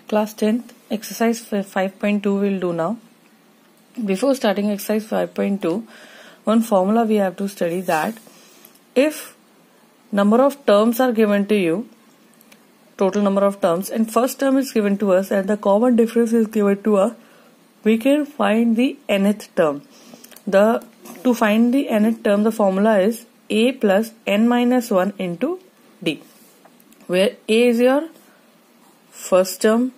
Class 10th, exercise 5.2 we'll do now. Before starting exercise 5.2, one formula we have to study that if number of terms are given to you, total number of terms, and first term is given to us and the common difference is given to us, we can find the nth term. To find the nth term, the formula is a plus n minus 1 into d, where a is your first term,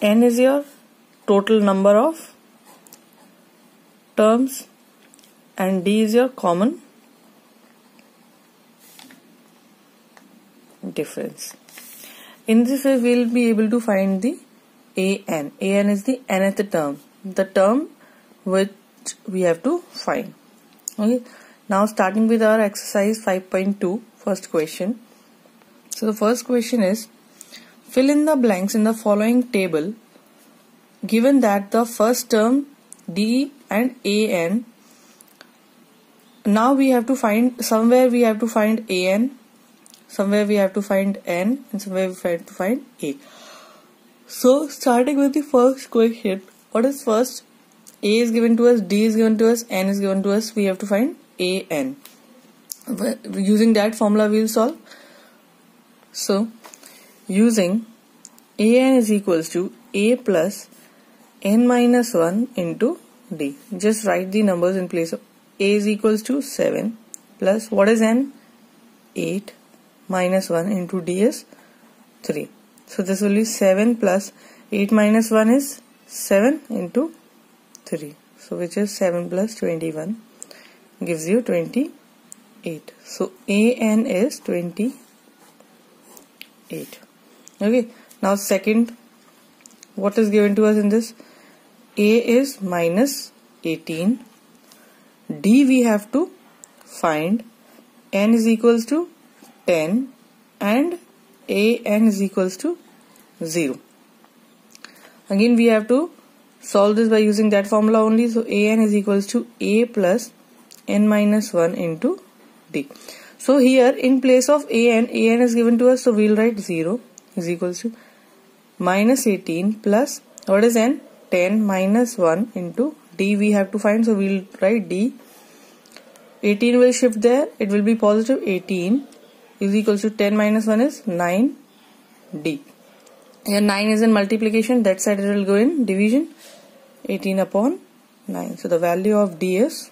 n is your total number of terms, and d is your common difference. In this way, we will be able to find the an. An is the nth term, the term which we have to find. Okay. Now starting with our exercise 5.2, first question. So the first question is, fill in the blanks in the following table given that the first term d and an. Now we have to find, somewhere we have to find an, somewhere we have to find n, and somewhere we have to find a. So starting with the first question, what is first? A is given to us, d is given to us, n is given to us. We have to find an. Using that formula we will solve. So using an is equals to a plus n minus 1 into d. Just write the numbers in place of a is equals to 7 plus what is n? 8 minus 1 into d is 3. So this will be 7 plus 8 minus 1 is 7 into 3. So which is 7 plus 21 gives you 28. So an is 28. Okay. Now second, what is given to us in this? A is minus 18. D we have to find. N is equals to 10 and an is equals to 0. Again we have to solve this by using that formula only. So an is equals to a plus n minus 1 into d. So here in place of an is given to us, so we will write 0 is equals to minus 18 plus what is n? 10 minus 1 into d we have to find, so we will write d. 18 will shift there, it will be positive 18 is equals to 10 minus 1 is 9 d. Here 9 is in multiplication, that side it will go in division, 18 upon 9. So the value of d is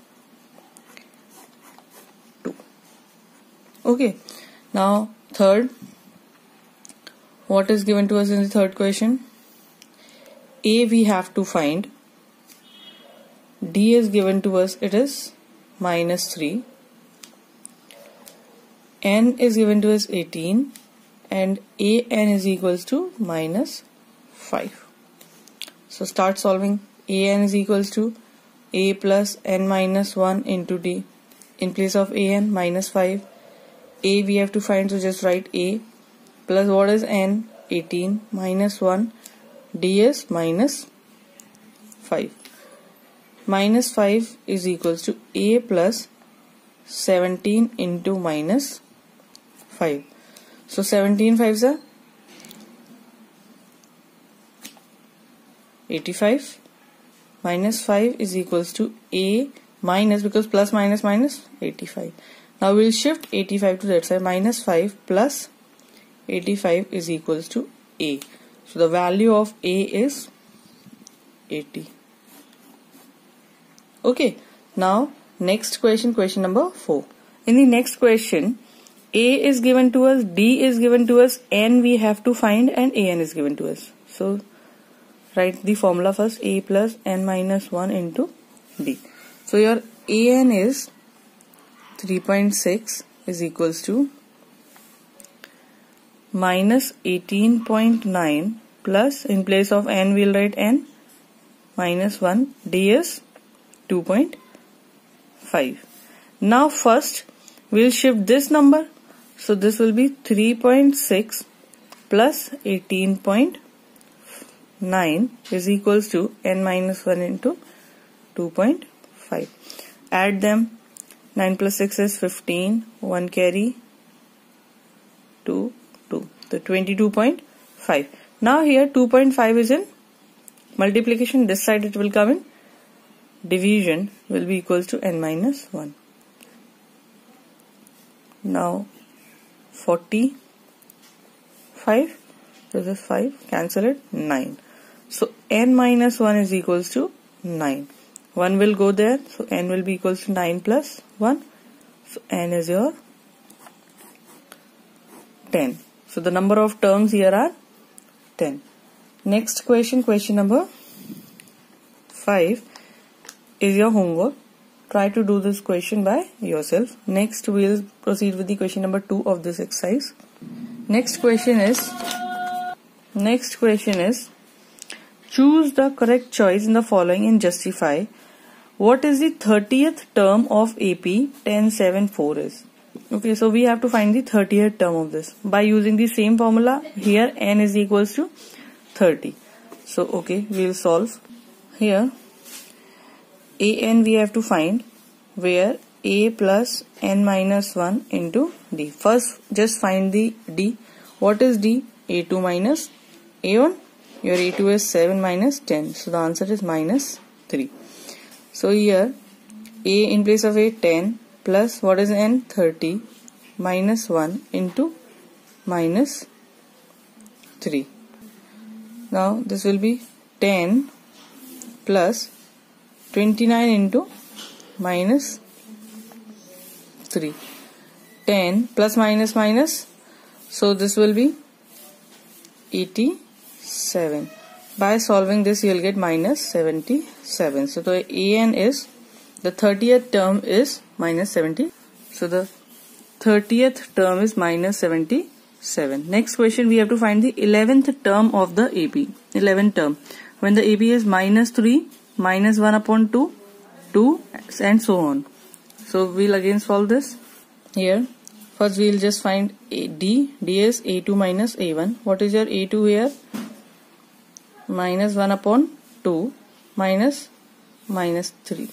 2. Okay. Now third, what is given to us in the third question? A we have to find, d is given to us, it is minus 3, n is given to us 18 and an is equals to minus 5. So start solving. An is equals to a plus n minus 1 into d. In place of an, minus 5. A we have to find, so just write a plus what is n? 18 minus 1. D is minus 5. Minus 5 is equals to a plus 17 into minus 5. So 17 5s are 85. Minus 5 is equals to a minus, because plus minus minus 85. Now we will shift 85 to that side. Minus 5 plus 85 is equals to a. So the value of a is 80. Okay. Now next question, question number 4. In the next question, a is given to us, d is given to us, n we have to find, and an is given to us. So write the formula first, a plus n minus 1 into d. So your an is 3.6 is equals to minus 18.9 plus, in place of n we will write n, minus 1, d is 2.5. Now first we will shift this number, so this will be 3.6 plus 18.9 is equals to n minus 1 into 2.5. Add them. 9 plus 6 is 15. 1 carry 2, 2. So 22.5. Now here 2.5 is in multiplication. This side it will come in division, will be equals to n minus 1. Now 45. This is 5. Cancel it. 9. So n minus 1 is equals to 9. 1 will go there. So n will be equals to 9 plus 1. So n is your 10. So the number of terms here are 10. Next question, question number 5 is your homework. Try to do this question by yourself. Next we will proceed with the question number 2 of this exercise. Next question is choose the correct choice in the following and justify what is the 30th term of AP 1074 is. Okay, so we have to find the 30th term of this by using the same formula. Here n is equals to 30. So okay, we will solve. Here an we have to find, where a plus n minus 1 into d. First just find the d. What is d? A2 minus a1. Your a2 is 7 minus 10. So the answer is minus 3. So here a in place of a 10 plus what is n? 30 minus 1 into minus 3. Now this will be 10 plus 29 into minus 3. 10 plus minus minus. So this will be 87. By solving this you will get minus 77. So the an is, the 30th term is minus 70. So the 30th term is minus 77. Next question, we have to find the 11th term of the AP. 11th term. When the AP is minus 3, minus 1 upon 2, 2 and so on. So we'll again solve this. Here first we'll just find d. D is a2 minus a1. What is your a2 here? Minus 1 upon 2 minus 3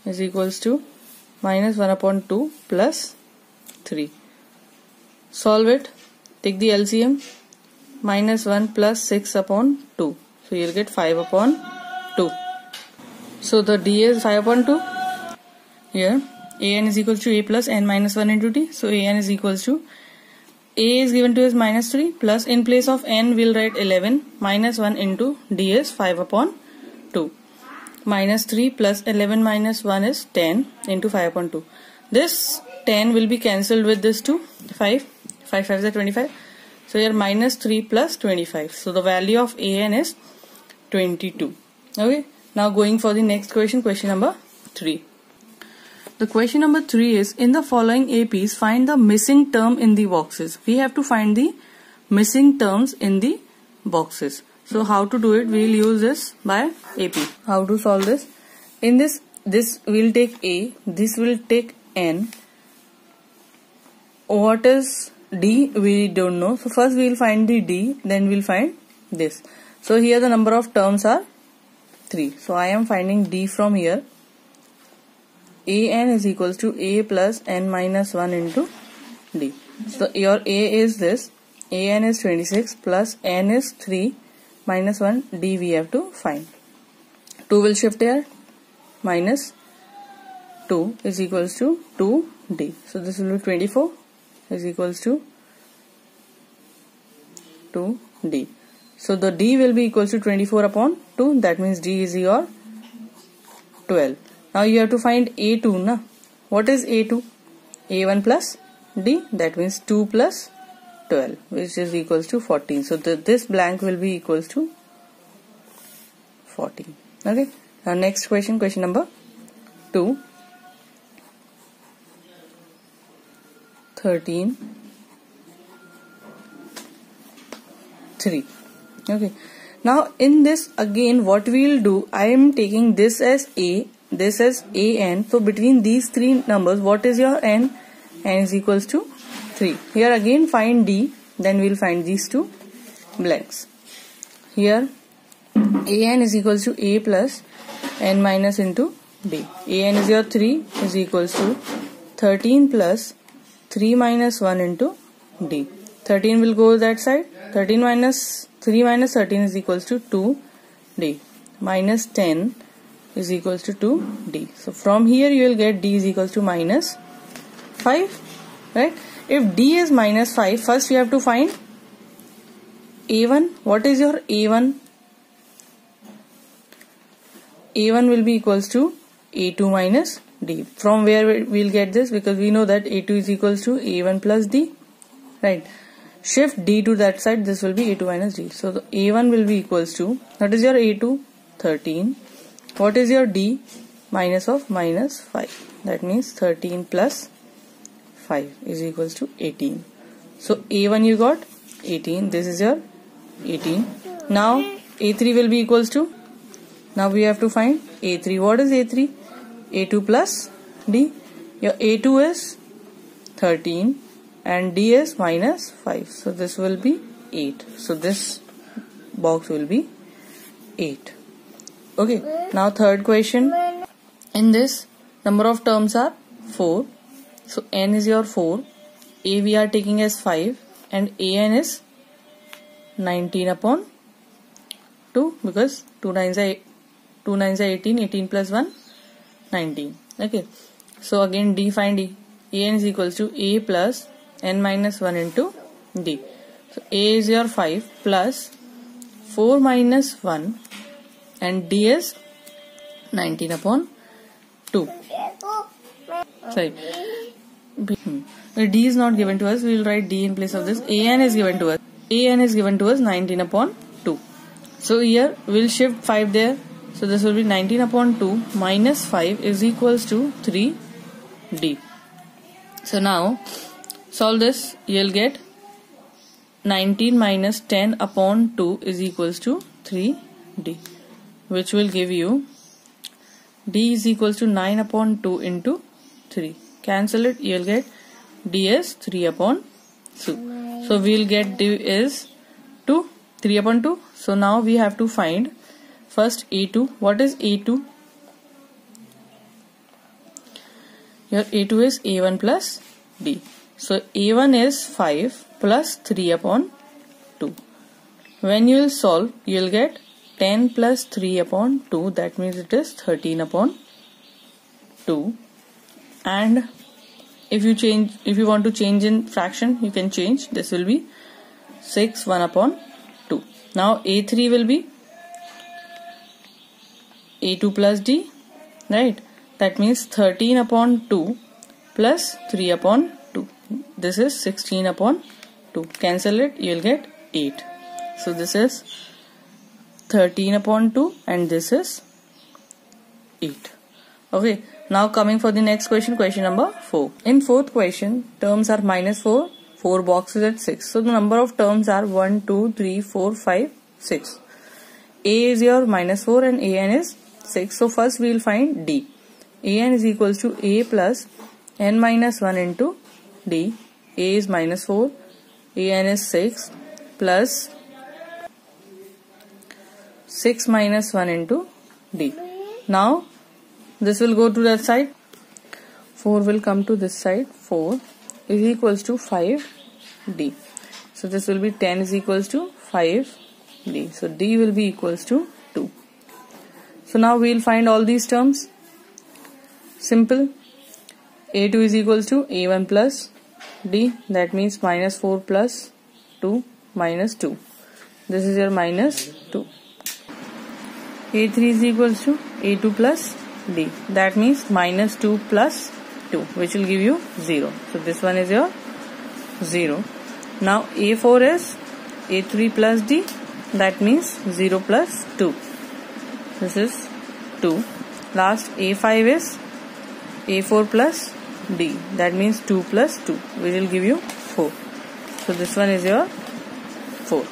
is equals to minus 1 upon 2 plus 3. Solve it. Take the LCM. Minus 1 plus 6 upon 2. So you'll get 5 upon 2. So the d is 5 upon 2. Here an is equals to a plus n minus 1 into d. So an is equals to, a is given to us minus 3 plus, in place of n we'll write 11 minus 1 into d is 5 upon 2. Minus 3 plus 11 minus 1 is 10 into 5 upon 2. This 10 will be cancelled with this 2. 5 5 is 25. So here minus 3 plus 25. So the value of an is 22. Okay. Now going for the next question, question number 3. The question number 3 is, in the following APs, find the missing term in the boxes. We have to find the missing terms in the boxes. So how to do it? We will use this by AP. How to solve this? In this will take a, this will take n. What is d? We don't know. So first we will find the d, then we will find this. So here the number of terms are 3. So I am finding d from here. an is equals to a plus n minus 1 into d. So your a is this. An is 26 plus n is 3 minus 1, d we have to find. 2 will shift here. Minus 2 is equals to 2d. So this will be 24 is equals to 2d. So the d will be equals to 24 upon 2. That means d is your 12. Now you have to find a2. Na? What is a2? a1 plus d. That means 2 plus 12, which is equals to 14. So this blank will be equals to 14. Okay. Now next question, question number 2. 13, 3. Okay. Now in this again what we will do, I am taking this as a, this as an. So between these three numbers, what is your n? N is equals to 3. Here again find d, then we will find these two blanks. Here an is equals to a plus n minus into d. An is your 3 is equals to 13 plus 3 minus 1 into d. 13 will go that side. 13 minus 3 minus 13 is equals to 2d. Minus 10 is equals to 2d. So from here you will get d is equals to minus 5. Right? If d is minus 5, first you have to find a1. What is your a1? a1 will be equals to a2 minus d. From where we will get this? Because we know that a2 is equals to a1 plus d. Right? Shift d to that side, this will be a2 minus d. So the a1 will be equals to, what is your a2? 13. What is your d? Minus of minus 5. That means 13 plus 5 is equals to 18. So a1 you got 18. This is your 18. Now a3 will be equals to, now we have to find a3. What is a3? a2 plus d. Your a2 is 13 and d is minus 5. So this will be 8. So this box will be 8. Okay. Now third question. In this, number of terms are 4. So n is your 4. A we are taking as 5 and an is 19 upon 2 because 2 nines are 18, 18 plus 1, 19. Okay. So again d, find d. An is equals to a plus n minus 1 into d. So a is your 5 plus 4 minus 1 and d is 19 upon 2. Sorry. D is not given to us. We will write d in place of this. An is given to us. An is given to us 19 upon 2. So here we will shift 5 there. So this will be 19 upon 2 minus 5 is equals to 3d. So now solve this. You will get 19 minus 10 upon 2 is equals to 3d, which will give you d is equals to 9 upon 2 into 3. Cancel it. You will get d is 3 upon 2. So we will get d is 2, 3 upon 2. So now we have to find first a2. What is a2? Your a2 is a1 plus d. So a1 is 5 plus 3 upon 2. When you will solve, you will get 10 plus 3 upon 2. That means it is 13 upon 2. And if you want to change in fraction, you can change. This will be 6 1 upon 2. Now a3 will be a2 plus d, right? That means 13 upon 2 plus 3 upon 2. This is 16 upon 2. Cancel it, you will get 8. So this is 13 upon 2 and this is 8. Okay. Now coming for the next question, question number 4. In fourth question, terms are minus 4, 4 boxes at 6. So the number of terms are 1, 2, 3, 4, 5, 6. A is your minus 4 and an is 6. So first we will find d. An is equals to a plus n minus 1 into d. A is minus 4, an is 6 plus 6 minus 1 into d. Now this will go to that side. 4 will come to this side. 4 is equals to 5d. So this will be 10 is equals to 5d. So d will be equals to 2. So now we will find all these terms. Simple. a2 is equals to a1 plus d. That means minus 4 plus 2 minus 2. This is your minus 2. a3 is equals to a2 plus d. That means minus 2 plus 2, which will give you 0. So this one is your 0. Now a4 is a3 plus d. That means 0 plus 2. This is 2. Last a5 is a4 plus d. That means 2 plus 2, which will give you 4. So this one is your 4.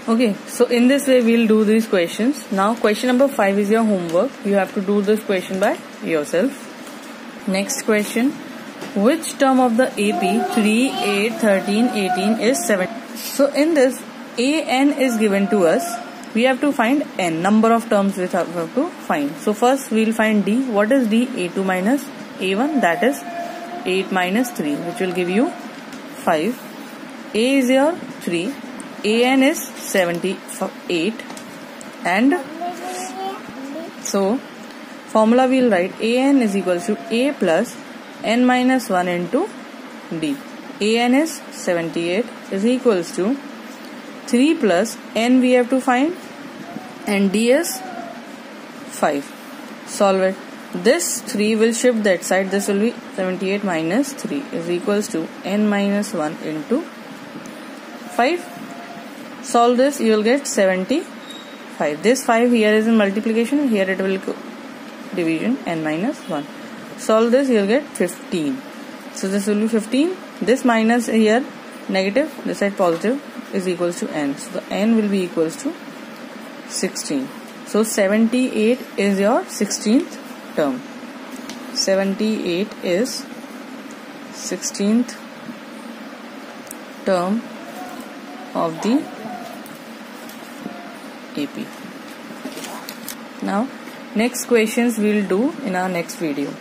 Okay, so in this way we will do these questions. Now question number 5 is your homework. You have to do this question by yourself. Next question. Which term of the AP 3, 8, 13, 18 is 7? So in this, an is given to us. We have to find n, number of terms we have to find. So first we will find d. What is d? a2 minus a1, that is 8 minus 3, which will give you 5. A is your 3, an is 78, and so formula we will write an is equals to a plus n minus 1 into d. An is 78 is equals to 3 plus n we have to find, and d is 5. Solve it. This 3 will shift that side. This will be 78 minus 3 is equals to n minus 1 into 5. Solve this, you will get 75. This 5 here is in multiplication, here it will go division, n minus 1. Solve this, you will get 15. So this will be 15. This minus here negative, this side positive, is equals to n. So the n will be equals to 16. So 78 is your 16th term. 78 is 16th term of the AP. Now next questions we will do in our next video.